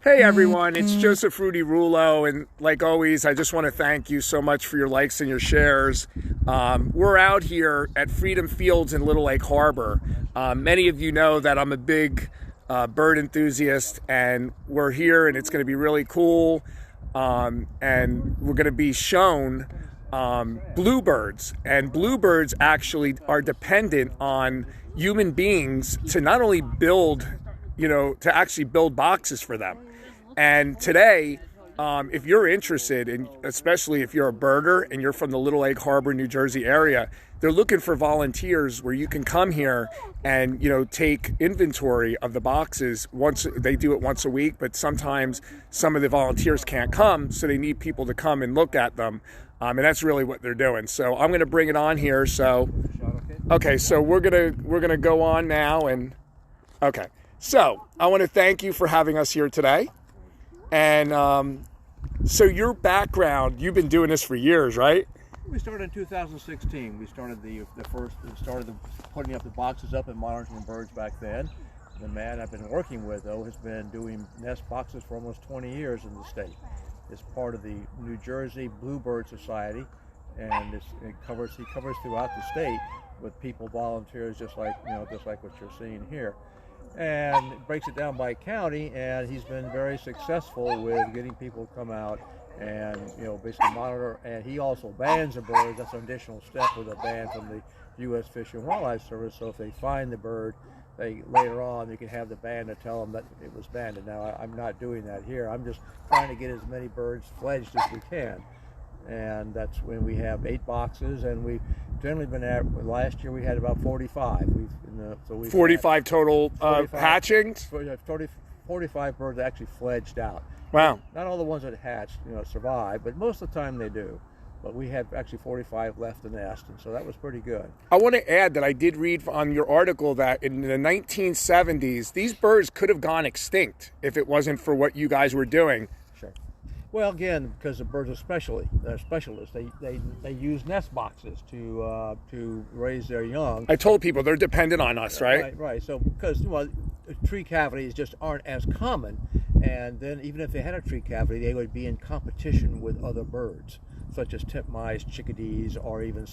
Hey everyone, it's Joseph Rudy Rulo, and like always, I just want to thank you so much for your likes and your shares. We're out here at Freedom Fields in Little Lake Harbor. Many of you know that I'm a big bird enthusiast, and we're here, and it's going to be really cool. And we're going to be shown bluebirds, and bluebirds actually are dependent on human beings to not only build, to actually build boxes for them. And today, if you're interested, and especially if you're a birder and you're from the Little Lake Harbor, New Jersey area, they're looking for volunteers where you can come here and, take inventory of the boxes. They do it once a week, but sometimes some of the volunteers can't come, so they need people to come and look at them. And that's really what they're doing. So I'm going to bring it on here. So, okay, so we're gonna go on now, and okay. So I want to thank you for having us here today. And so your background, you've been doing this for years, right? We started in 2016. We started putting up the boxes up and monitoring birds back then. The man I've been working with, though, has been doing nest boxes for almost 20 years in the state. It's part of the New Jersey Bluebird Society, and he covers throughout the state with people, volunteers, just like what you're seeing here. And it breaks it down by county, and he's been very successful with getting people to come out and basically monitor. And he also bans the birds. That's an additional step with a ban from the U.S. Fish and Wildlife Service. So if they find the bird, later on you can have the band to tell them that it was banned. And now I'm not doing that here. I'm just trying to get as many birds fledged as we can. And that's when we have 8 boxes, and we've generally been last year we had about 45. 45 total 45, hatchings? 45 birds actually fledged out. Wow. Not all the ones that hatched, survive, but most of the time they do. But we had actually 45 left the nest, and so that was pretty good. I want to add that I did read on your article that in the 1970s, these birds could have gone extinct if it wasn't for what you guys were doing. Sure. Well, again, because the birds are specialists. They use nest boxes to raise their young. I told people they're dependent on us, right? Right. So because tree cavities just aren't as common, and then even if they had a tree cavity, they would be in competition with other birds, such as titmice, chickadees, or even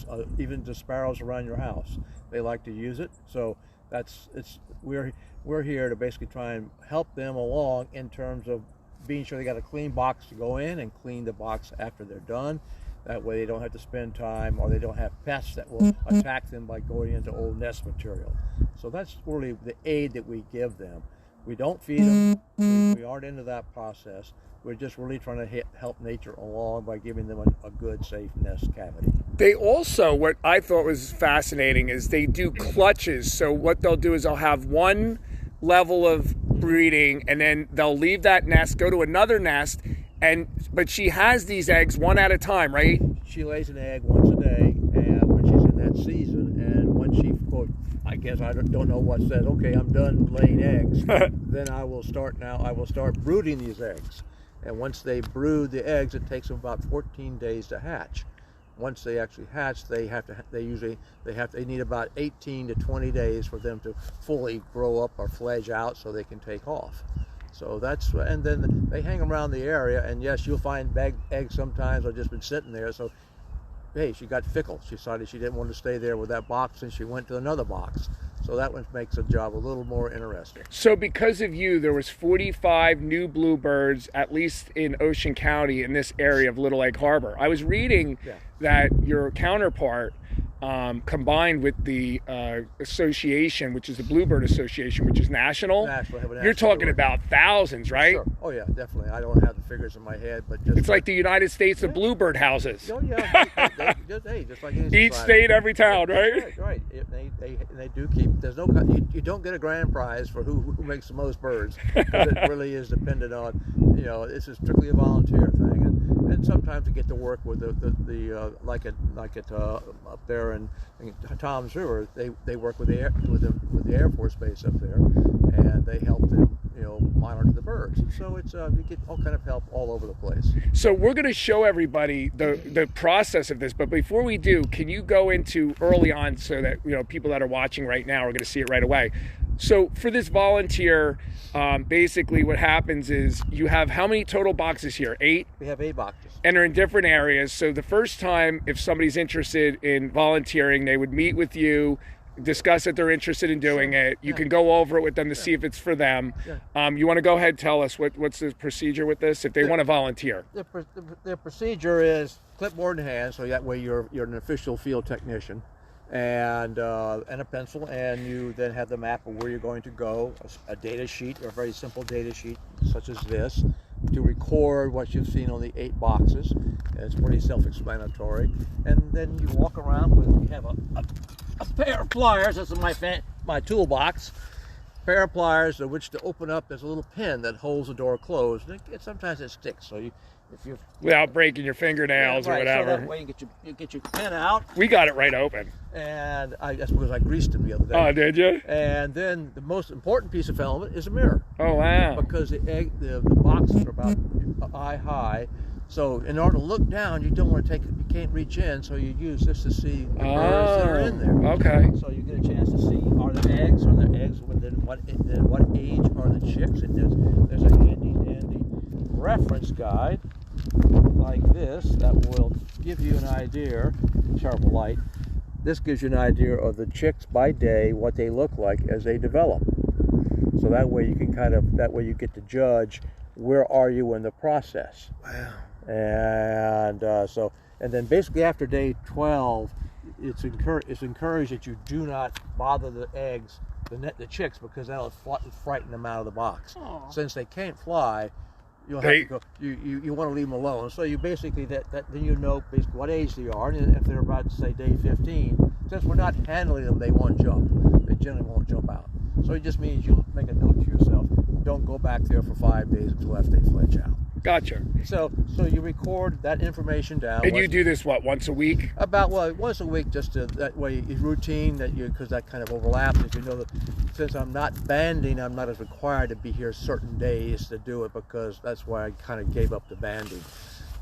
the sparrows around your house. They like to use it. So we're here to basically try and help them along in terms of being sure they got a clean box to go in and clean the box after they're done. That way they don't have to spend time, or they don't have pests that will attack them by going into old nest material. So that's really the aid that we give them. We don't feed them. We aren't into that process. We're just really trying to help nature along by giving them a good, safe nest cavity. They also, what I thought was fascinating, is they do clutches. So what they'll do is they'll have one level of breeding, and then they'll leave that nest, go to another nest, but she has these eggs one at a time, right? She lays an egg once a day, and when she's in that season, and when she, quote, I guess I don't know what says, okay, I'm done laying eggs, then I will start brooding these eggs. And once they brood the eggs, it takes them about 14 days to hatch. Once they actually hatch, they need about 18 to 20 days for them to fully grow up or fledge out so they can take off. So and then they hang around the area, and yes, you'll find eggs sometimes have just been sitting there. So, hey, she got fickle. She decided she didn't want to stay there with that box, and she went to another box. So that one makes the job a little more interesting. So because of you, there was 45 new bluebirds, at least in Ocean County, in this area of Little Lake Harbor. I was reading that your counterpart, combined with the association, which is the Bluebird Association, which is national. You're talking about thousands, right? Sure. Oh yeah, definitely. I don't have the figures in my head, but just it's like the United States of bluebird houses. Oh yeah, just like any each state, every town, right? Right. They do keep. There's no. You don't get a grand prize for who makes the most birds. It really is dependent on. This is strictly a volunteer thing, and sometimes you get to work with like it up there in Tom's River. They work with the Air Force Base up there, and they help them monitor the birds. So it's you get all kind of help all over the place. So we're going to show everybody the process of this, but before we do, can you go into early on so that people that are watching right now are going to see it right away? So for this volunteer, basically what happens is you have how many total boxes here? 8? We have 8 boxes. And they're in different areas. So the first time, if somebody's interested in volunteering, they would meet with you, discuss that they're interested in doing it. You can go over it with them to see if it's for them. You want to go ahead and tell us what's the procedure with this if they want to volunteer? The procedure is clipboard in hand, so that way you're an official field technician, and a pencil, and you then have the map of where you're going to go, a data sheet, or a very simple data sheet such as this, to record what you've seen on the 8 boxes. It's pretty self-explanatory. And then you walk around with, you have a pair of pliers. This is my toolbox. Pair of pliers of which to open up. There's a little pin that holds the door closed. And sometimes it sticks, so without breaking your fingernails or whatever. So that way you get your pin out. We got it right open. And that's because I greased them the other day. Oh, did you? And then the most important piece of element is a mirror. Oh, wow. Because the boxes are about eye high. So in order to look down, you don't want to you can't reach in, so you use this to see the birds that are in there. Okay. So you get a chance to see, are there eggs? Are there eggs? What age are the chicks? And there's a handy dandy reference guide like this that will give you an idea. Sharp light. This gives you an idea of the chicks by day, what they look like as they develop. So that way you can you get to judge where are you in the process. Wow. And then basically after day 12, it's encouraged that you do not bother the eggs, the chicks, because that'll frighten them out of the box. Aww. Since they can't fly, you'll have to go. You want to leave them alone. So you basically then you know basically what age they are, and if they're about say day 15, since we're not handling them, they won't jump. They generally won't jump out. So it just means you make a note to yourself: don't go back there for 5 days until after they fledge out. Gotcha. So you record that information down. And you do this once a week? Once a week, just that way it's routine because that kind of overlaps. If you know that since I'm not banding, I'm not as required to be here certain days to do it, because that's why I kind of gave up the banding.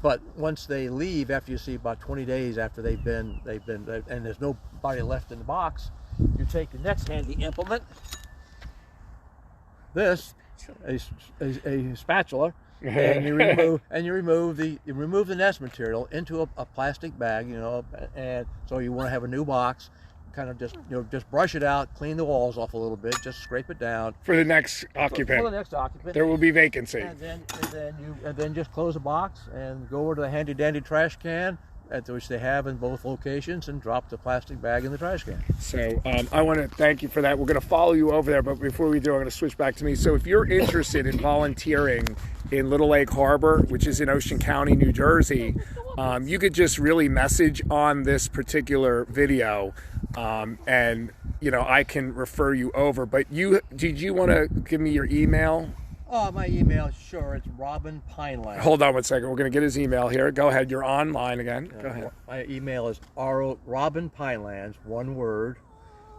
But once they leave, after you see about 20 days after they've been and there's nobody left in the box, you take the next handy implement, a spatula, and you remove the nest material into a plastic bag, and so you want to have a new box. Kind of just brush it out, clean the walls off a little bit, just scrape it down for the next occupant. For the next occupant, there will be vacancy. And then just close the box and go over to the handy dandy trash can, which they have in both locations, and drop the plastic bag in the trash can. So I want to thank you for that. We're going to follow you over there, but before we do, I'm going to switch back to me. So if you're interested in volunteering in Little Lake Harbor, which is in Ocean County, New Jersey, you could just really message on this particular video, and I can refer you over. But did you want to give me your email? Oh, my email, sure. It's Robin Pineland. Hold on one second. We're going to get his email here. Go ahead. You're online again. Go ahead. My email is Robin Pinelands, one word,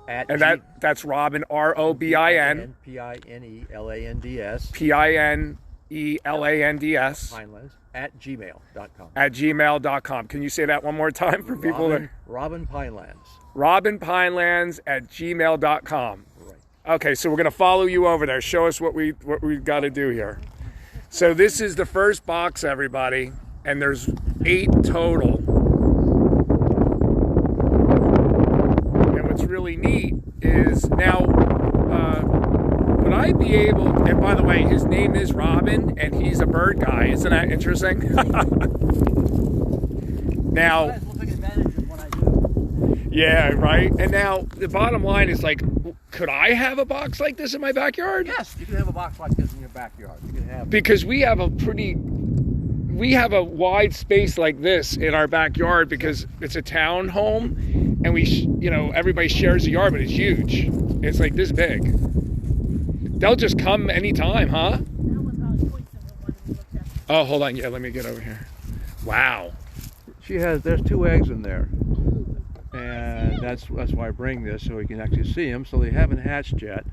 and that's Robin, ROBIN. PINELANDS. PINELANDS. Pinelands at gmail.com. At gmail.com. Can you say that one more time for people? Robin Pinelands. Robin Pinelands at gmail.com. Right. Okay, so we're going to follow you over there. Show us what we got to do here. So this is the first box, everybody, and there's 8 total. And what's really neat is now, would I be able, and by the way, his name is Robin, and he's a bird guy. Isn't that interesting? Now, We'll take advantage of what I do. Yeah, right. And now the bottom line is, like, could I have a box like this in my backyard? Yes, you can have a box like this in your backyard. You can have, because we have a wide space like this in our backyard, because it's a town home, and everybody shares a yard, but it's huge. It's like this big. They'll just come anytime, huh? Oh, hold on. Yeah, let me get over here. Wow. There's 2 eggs in there. And that's why I bring this, so we can actually see them. So they haven't hatched yet.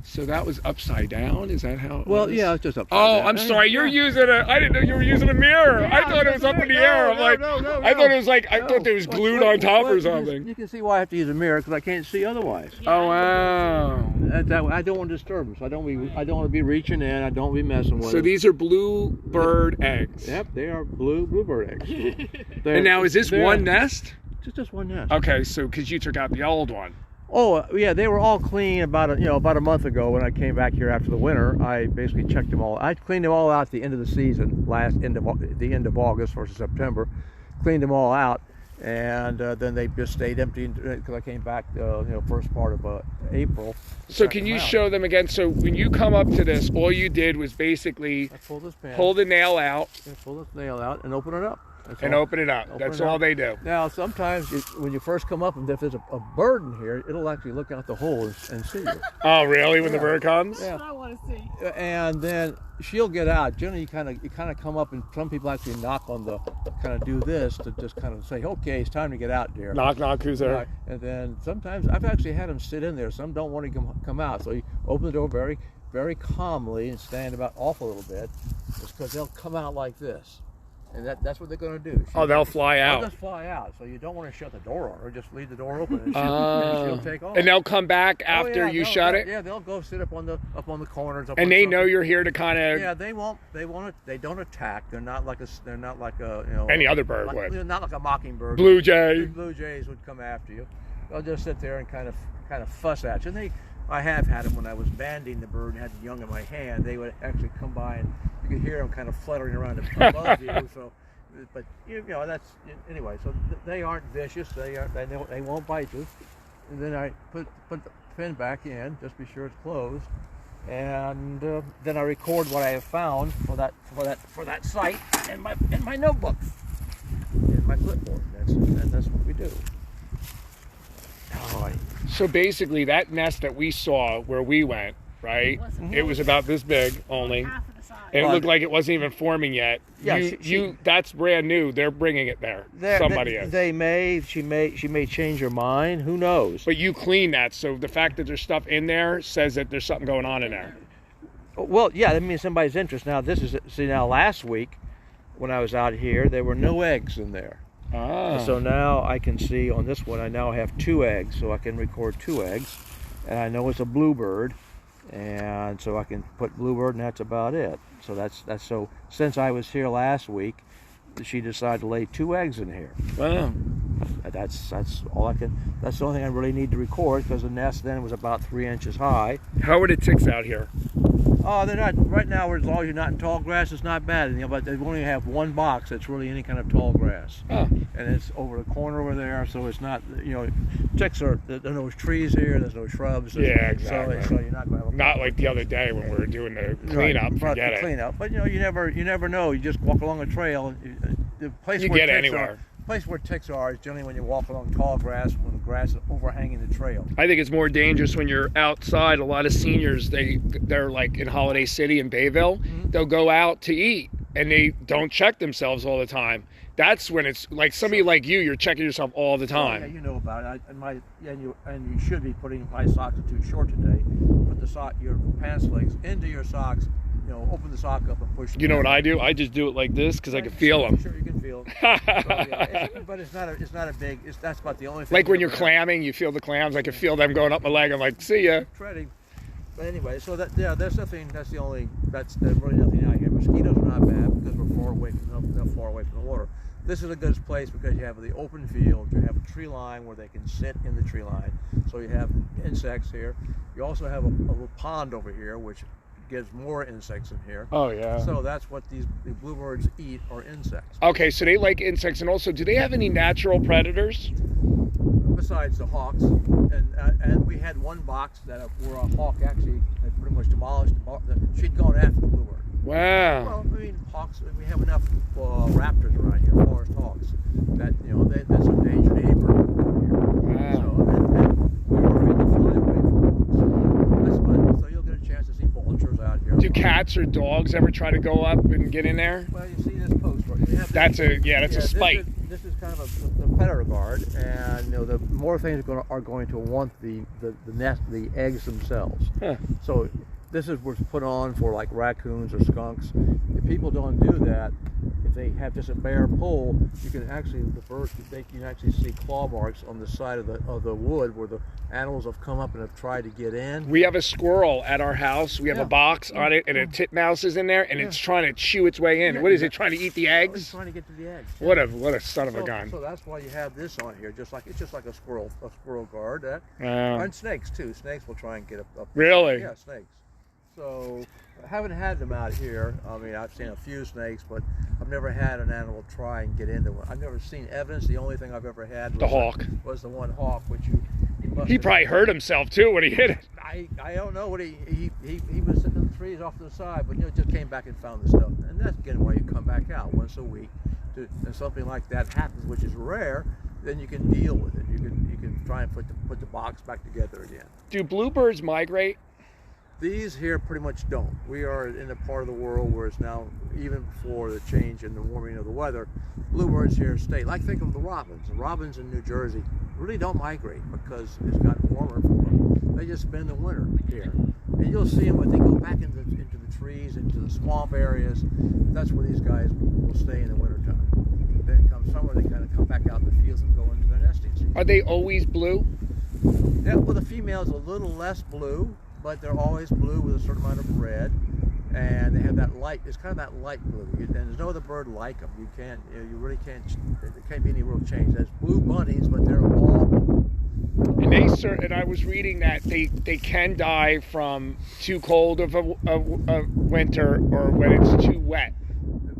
So that was upside down? Is that how it Well, was? yeah, it's just upside Oh, down. I'm sorry. You're using I didn't know you were using a mirror. Yeah, I thought it was up in the air. I'm like, I thought it was like, I thought it was glued on top or something. You can see why I have to use a mirror, because I can't see otherwise. Oh, wow. I don't want disturbance. I don't want to be reaching in. I don't want to be messing with So it. these are bluebird eggs. Yep, they are bluebird eggs. And now, is this one nest? Just one nest. Okay, so because you took out the old one. Oh yeah, they were all clean about a month ago when I came back here after the winter. I basically checked them all. I cleaned them all out at the end of the season, the end of August versus September. Cleaned them all out, and then they just stayed empty because I came back first part of April. So can you show them again? So when you come up to this, all you did was basically pull the nail out. Pull this nail out and open it up. Open it up. That's all they do. Now, sometimes when you first come up, and if there's a bird in here, it'll actually look out the hole and see you. Oh, really? When the bird comes? Yeah. That's what I want to see. And then she'll get out. Generally, you kind of come up, and some people actually knock on kind of do this to just kind of say, okay, it's time to get out, dear. Knock, knock, who's there? Right. And then sometimes I've actually had them sit in there. Some don't want to come out, so you open the door very, very calmly and stand about off a little bit, just because they'll come out like this. And that's what they're going to do. They'll fly out. They'll just fly out. So you don't want to shut the door on her. Just leave the door open, and she'll take off. And they'll come back after you shut it. Yeah, they'll go sit up on the corners. And they know you're here to kind of. Yeah, they won't. They don't attack. They're not like a any other bird would. Not like a mockingbird. Blue jay. Blue jays would come after you. They'll just sit there and kind of fuss at you. And I have had them when I was banding the bird and had the young in my hand. They would actually come by and you could hear them kind of fluttering around above you. So, but that's anyway. So they aren't vicious. They won't bite you. And then I put the pin back in, just be sure it's closed, and then I record what I have found for that site in my notebook, in my clipboard. That's what we do. All right. So basically, that nest that we saw where we went, right? It was about this big only. Half of the size. And it looked like it wasn't even forming yet. Yeah, that's brand new. They're bringing it there. Somebody is. She may change her mind. Who knows? But you clean that, so the fact that there's stuff in there says that there's something going on in there. Well, yeah, that means somebody's interest. Now, now last week when I was out here, there were no eggs in there. Ah. So now I can see on this one, I now have 2 eggs, so I can record 2 eggs, and I know it's a bluebird, and so I can put bluebird, and that's about it. So that's so. Since I was here last week, she decided to lay 2 eggs in here. Wow. That's all I can. That's the only thing I really need to record, because the nest then was about 3 inches high. How are the ticks out here? Oh, they're not right now. As long as you're not in tall grass, it's not bad. But they only have 1 box that's really any kind of tall grass, and it's over the corner over there. So it's not. Ticks are. There's no trees here. There's no shrubs. Yeah, exactly. So you're not going to have a not like the other day when we were doing the cleanup. Forget it. Cleanup, but you never know. You just walk along a trail, and the place you where get ticks anywhere. Are, place where ticks are is generally when you walk along tall grass, when the grass is overhanging the trail. I think it's more dangerous when you're outside. A lot of seniors, they're like in Holiday City in Bayville. Mm-hmm. They'll go out to eat and they don't check themselves all the time. That's when it's like somebody like you're checking yourself all the time. Yeah, you know about it. And you should be putting my socks are too short today. Put your pants legs into your socks. Open the sock up and push them. You know what I do? I just do it like this because I can feel them. Sure, you can feel them. But it's not a big. That's about the only thing. Like when you're clamming, you feel the clams. I can feel them going up my leg. I'm like, see ya. Treading. But anyway, so there's nothing. That's really nothing out here. Mosquitoes are not bad because we're enough far away from the water. This is a good place because you have the open field, you have a tree line where they can sit in the tree line. So you have insects here. You also have a little pond over here, which gives more insects in here. Oh yeah. So that's what the bluebirds eat, are insects. Okay, so they like insects, and also, do they have any natural predators? Besides the hawks, and we had 1 box where a hawk actually had pretty much demolished. She'd gone after the bluebird. Wow. Well, I mean, hawks. We have enough raptors around here, forest hawks, that that's a endangered ape bird here. Wow. So and we were afraid to fly away from hawks. So you'll get a chance to see vultures out here. Do cats or dogs ever try to go up and get in there? Well, you see this post right? That's a spite. This is kind of a predator guard, and the more things are going to want the nest, the eggs themselves. Huh. So this is what's put on for like raccoons or skunks. If people don't do that, if they have just a bare pole, you can actually you can actually see claw marks on the side of the wood where the animals have come up and have tried to get in. We have a squirrel at our house. We have a box on it, and a titmouse is in there, and it's trying to chew its way in. What is it, trying to eat the eggs? It's trying to get to the eggs. What a son of a gun. So that's why you have this on here, it's just like a squirrel guard. And snakes too. Snakes will try and get up. Really? Yeah, snakes. So I haven't had them out here. I mean, I've seen a few snakes, but I've never had an animal try and get into one. I've never seen evidence. The only thing I've ever had was the hawk. Was the one hawk, which he probably hurt himself too when he hit it. I don't know what he was sitting in the trees off to the side, but just came back and found the stuff. And that's again why you come back out once a week. And something like that happens, which is rare, then you can deal with it. You can try and put the box back together again. Do bluebirds migrate? These here pretty much don't. We are in a part of the world where it's now, even before the change in the warming of the weather, bluebirds here stay. Like think of the robins. The robins in New Jersey really don't migrate because it's gotten warmer for them. They just spend the winter here. And you'll see them when they go back into the trees, into the swamp areas. That's where these guys will stay in the wintertime. Then come summer, they kind of come back out in the fields and go into their nesting season. Are they always blue? Yeah, well, the female's a little less blue, but they're always blue with a certain amount of red, and they have that light. It's kind of that light blue, and there's no other bird like them. You really can't. There can't be any real change. There's blue bunnies, but they're all blue. And I was reading that they can die from too cold of a winter or when it's too wet.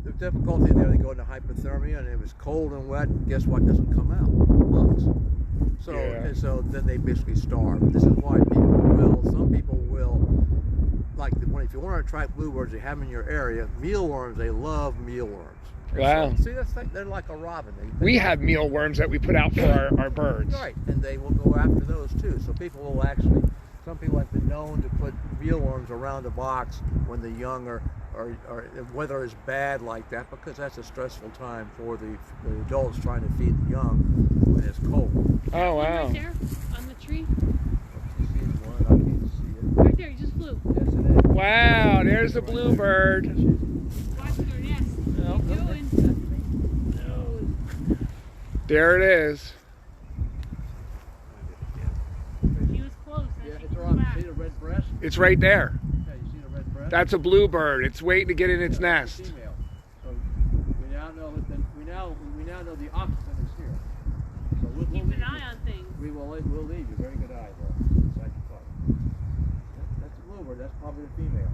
The difficulty there, they go into hypothermia, and if it's cold and wet, guess what doesn't come out? Bugs. And so then they basically starve. This is why some people will, if you want to attract bluebirds, you have them in your area. Mealworms, they love mealworms. Wow. So, see, they're like a robin. We have mealworms that we put out for our birds. Right, and they will go after those too. So some people have been known to put mealworms around the box when the young or weather is bad like that, because that's a stressful time for the adults trying to feed the young when it's cold. Oh, wow. Right there on the tree. She sees one, I can't see it. Right there, he just flew. Yes, it is. Wow, there's the bluebird. Watching her nest. What are you doing? There it is. She was close. Yeah, it's around. See the red breast? It's right there. Yeah, you see the red breast? That's a bluebird. It's waiting to get in its nest. Female. So we now know that the occupant is here. So we'll Keep an eye on things. We'll leave you. Very good eye there. Inside your car. That's a bluebird. That's probably the female.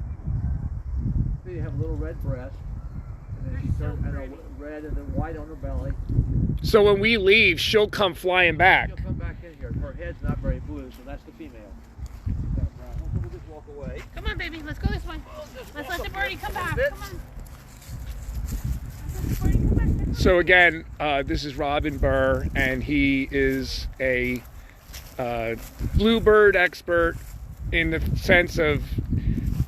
See, they have a little red breast. And then she turns red and then white on her belly. So when we leave, she'll come flying back. She'll come back in here. Her head's not very blue, so that's the female. We'll just walk away. Come on, baby. Let's go this way. Let's let the birdie come back. Come on. Let's let the birdie come back. So again, this is Robin Burr, and he is a bluebird expert in the sense of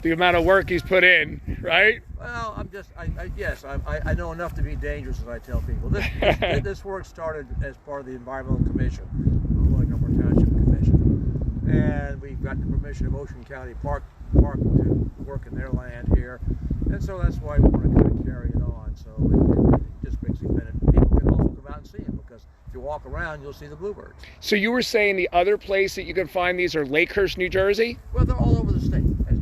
the amount of work he's put in, right? Well, I know enough to be dangerous, as I tell people. This work started as part of the Environmental Commission, like our Township Commission, and we got the permission of Ocean County Park to work in their land here, and so that's why we want to kind of carry it on. So it just basically people can also come out and see them, because if you walk around, you'll see the bluebirds. So you were saying the other place that you can find these are Lakehurst, New Jersey? Well, they're all over the state, as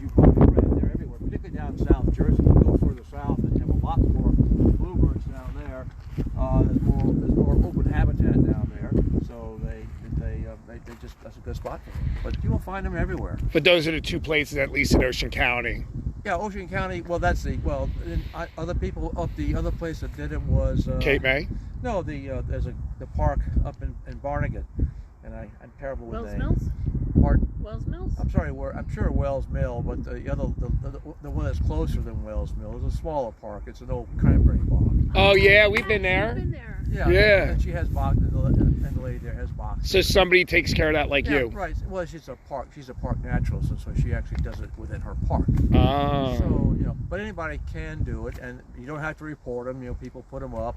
you probably read. They're everywhere, particularly down South Jersey. You go further south, and you have a lot more bluebirds down there. There's more open habitat down there, so they just, that's a good spot for them. But you will find them everywhere. But those are the two places, at least in Ocean County. Yeah, Ocean County. Well, other people up the other place that did it was Cape May. No, there's the park up in Barnegat, and I'm terrible with names. Wells Mills? Pardon? Wells Mills? I'm sorry, I'm sure Wells Mill, but the one that's closer than Wells Mill is a smaller park. It's an old cranberry bog. Oh yeah, we've been there. We've been there. Yeah. And she has boxes, and the lady there has boxes. So somebody takes care of that, like yeah, you. Right. Well, she's a park naturalist, and so she actually does it within her park. Oh. So but anybody can do it, and you don't have to report them. People put them up.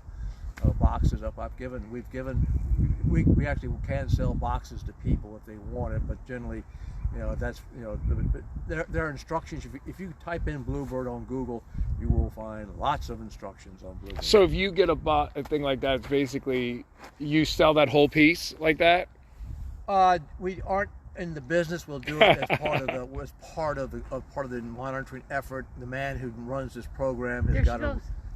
boxes up. We actually can sell boxes to people if they want it, but generally, that's there are instructions. If you type in Bluebird on Google, you will find lots of instructions on Bluebird. So if you get a thing like that, it's basically you sell that whole piece like that. We aren't in the business. We'll do it as part of the monitoring effort. The man who runs this program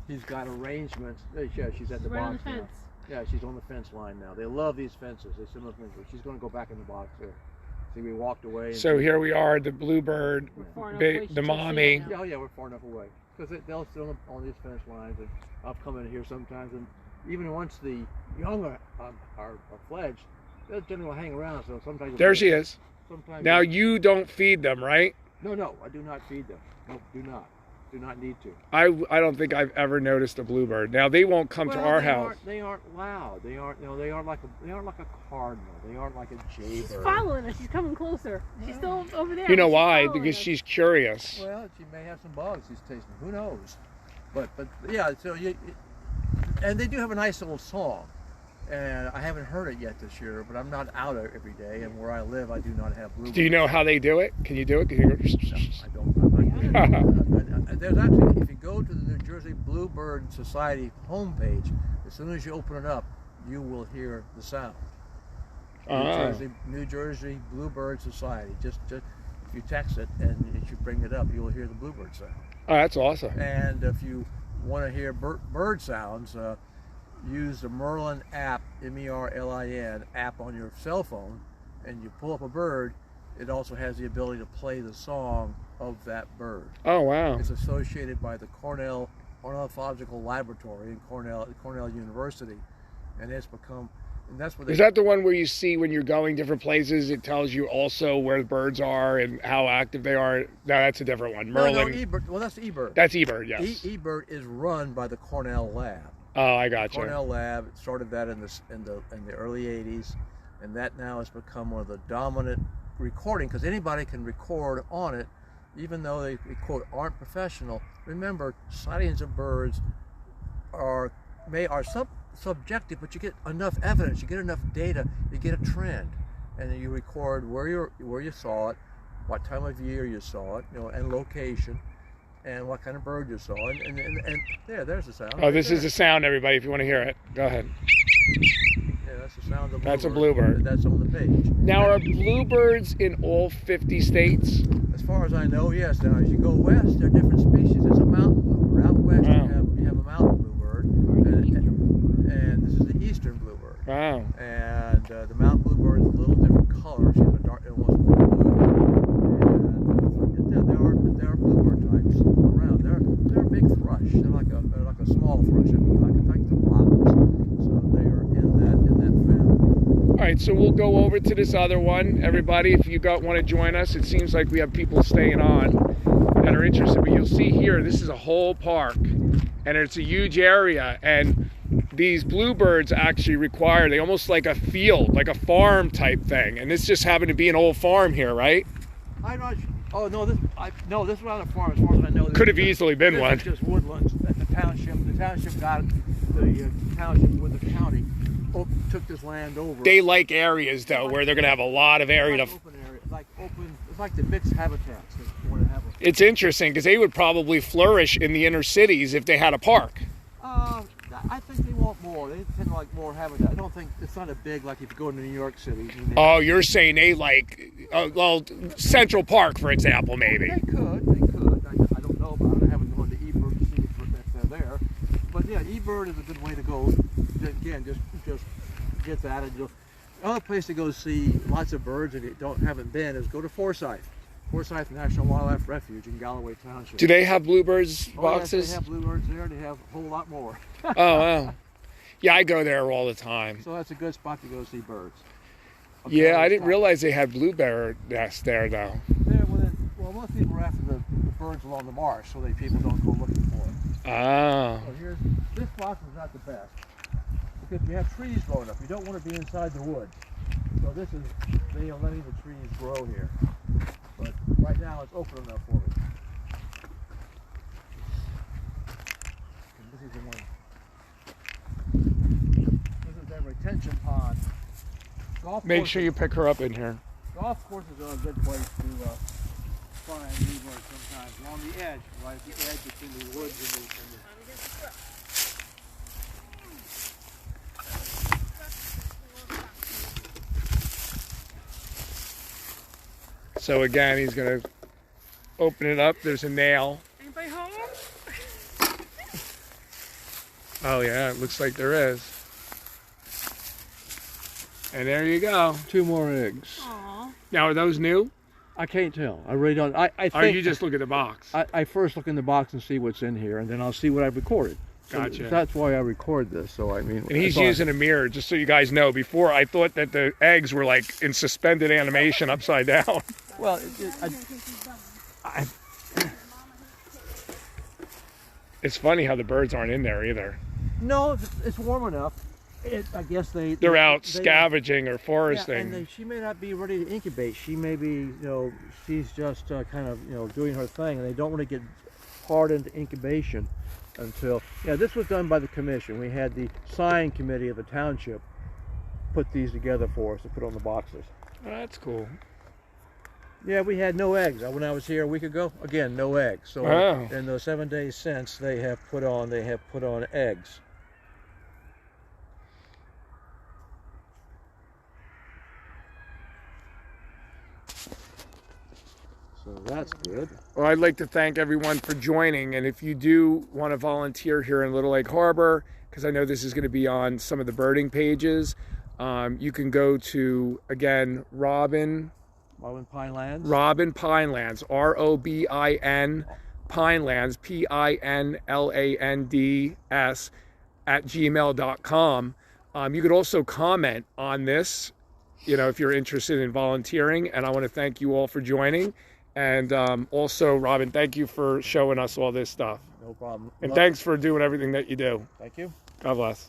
he's got arrangements. Yeah, she's at the Right on box the now. fence. Yeah, she's on the fence line now. They love these fences. They send them fences. She's going to go back in the box there. See, we walked away. So here we are, the Bluebird, the mommy. Yeah, we're far enough away because they'll sit on these fence lines, and I'll come in here sometimes, and even once the young are fledged, they'll generally hang around. So sometimes There she is. Sometimes Now you don't feed them, right? No, I do not feed them. No, do not. Do not need to. I don't think I've ever noticed a Bluebird. Now they won't come to our house. They aren't loud. They aren't like a cardinal. They aren't like a jaybird. She's following us. She's coming closer. She's still over there. You know She's why? following Because us. she's curious. Well, she may have some bugs she's tasting. Who knows? But yeah. So and they do have a nice little song, and I haven't heard it yet this year. But I'm not out every day, and where I live, I do not have bluebirds. Do you know how they do it? Can you do it? Can you... No, I don't. I'm not good. There's actually, if you go to the New Jersey Bluebird Society homepage, as soon as you open it up, you will hear the sound. New Jersey Bluebird Society. Just if you text it and you bring it up, you will hear the bluebird sound. Oh, that's awesome. And if you want to hear bird sounds, use the Merlin app, MERLIN app on your cell phone, and you pull up a bird. It also has the ability to play the song of that bird. Oh, wow. It's associated by the Cornell Ornithological Laboratory in Cornell University, and it's become. And that's what Is that the one where you see when you're going different places, it tells you also where the birds are and how active they are? No, that's a different one. Merlin. No, eBird. Well, that's eBird. That's eBird, yes. eBird is run by the Cornell Lab. Oh, I got you. Cornell Lab started that in the early '80s, and that now has become one of the dominant recording, because anybody can record on it, even though they quote aren't professional. Remember, sightings of birds are subjective, but you get enough evidence, you get enough data, you get a trend, and then you record where you saw it, what time of year you saw it, and location, and what kind of bird you saw, and there's the sound. Oh, this is the sound, everybody. If you want to hear it, go ahead. Yeah, that's the sound of That's a bluebird. That's on the page. Now, are bluebirds in all 50 states? As far as I know, yes. Now, as you go west, there are different species. There's a mountain bluebird. Out west, you have a mountain bluebird, and this is the eastern bluebird. Wow. And the mountain bluebird is a little different color. She's a dark, almost blue. And there are bluebird types around. They're a big thrush. They're like a small thrush, like the flowers. So they are in that family. All right, so we'll go over to this other one. Everybody, if you want to join us, it seems like we have people staying on that are interested. But you'll see here, this is a whole park, and it's a huge area. And these bluebirds actually they almost like a field, like a farm type thing. And this just happened to be an old farm here, right? I'm not sure. Oh no, this is not a farm. As far as I know, could have easily been one. It's just woodlands. The township got the township with the county took this land over. They like areas though where they're going to have a lot of area to. Open area, open. It's like the mixed habitats. It's interesting because they would probably flourish in the inner cities if they had a park. I think they want more. They tend to like more habitat. I don't think it's not a big like if you go to New York City. Oh, you're saying they like Central Park, for example, maybe. They could. I don't know about it. I haven't gone to eBird to see if they're there. But yeah, eBird is a good way to go. Again, just get that. And another place to go see lots of birds if you haven't been is go to Forsyth. Forsyth National Wildlife Refuge in Galloway Township. Do they have bluebirds boxes? Yes, they have bluebirds there. They have a whole lot more. Oh, wow. Yeah, I go there all the time. So that's a good spot to go see birds. Yeah, I didn't realize they had bluebird nests there, though. Well, most people are after the birds along the marsh, so people don't go looking for them. Ah. So this box is not the best because you have trees growing up. You don't want to be inside the woods. So they are letting the trees grow here. But right now it's open enough for me. And this is the one. Make sure you pick her up in here. Golf courses are a good place to find new birds sometimes. Along the edge, right at the edge between the woods and the So again, he's gonna open it up. There's a nail. Anybody home? Oh yeah, it looks like there is. And there you go. 2 more eggs. Aw. Now, are those new? I can't tell. I really don't. I think. Or you just look at the box? I first look in the box and see what's in here, and then I'll see what I've recorded. So Gotcha. That's why I record this. So I mean. And he's using a mirror, just so you guys know. Before, I thought that the eggs were like in suspended animation upside down. Well, It's funny how the birds aren't in there either. no, it's warm enough. I guess They're out scavenging or foresting. Yeah, and she may not be ready to incubate. She may be, she's just kind of, doing her thing, and they don't want to get hard into incubation until, this was done by the commission. We had the sign committee of the township put these together for us to put on the boxes. Oh, that's cool. Yeah, we had no eggs. When I was here a week ago, again, no eggs. So Wow. in those 7 days since, they have put on eggs. So that's good. Well, I'd like to thank everyone for joining. And if you do want to volunteer here in Little Lake Harbor, because I know this is going to be on some of the birding pages, you can go to, again, Robin Pinelands. Robin Pinelands, ROBIN Pinelands, PINLANDS @gmail.com. You could also comment on this, if you're interested in volunteering. And I want to thank you all for joining. And also, Robin, thank you for showing us all this stuff. No problem. And thanks for doing everything that you do. Thank you. God bless.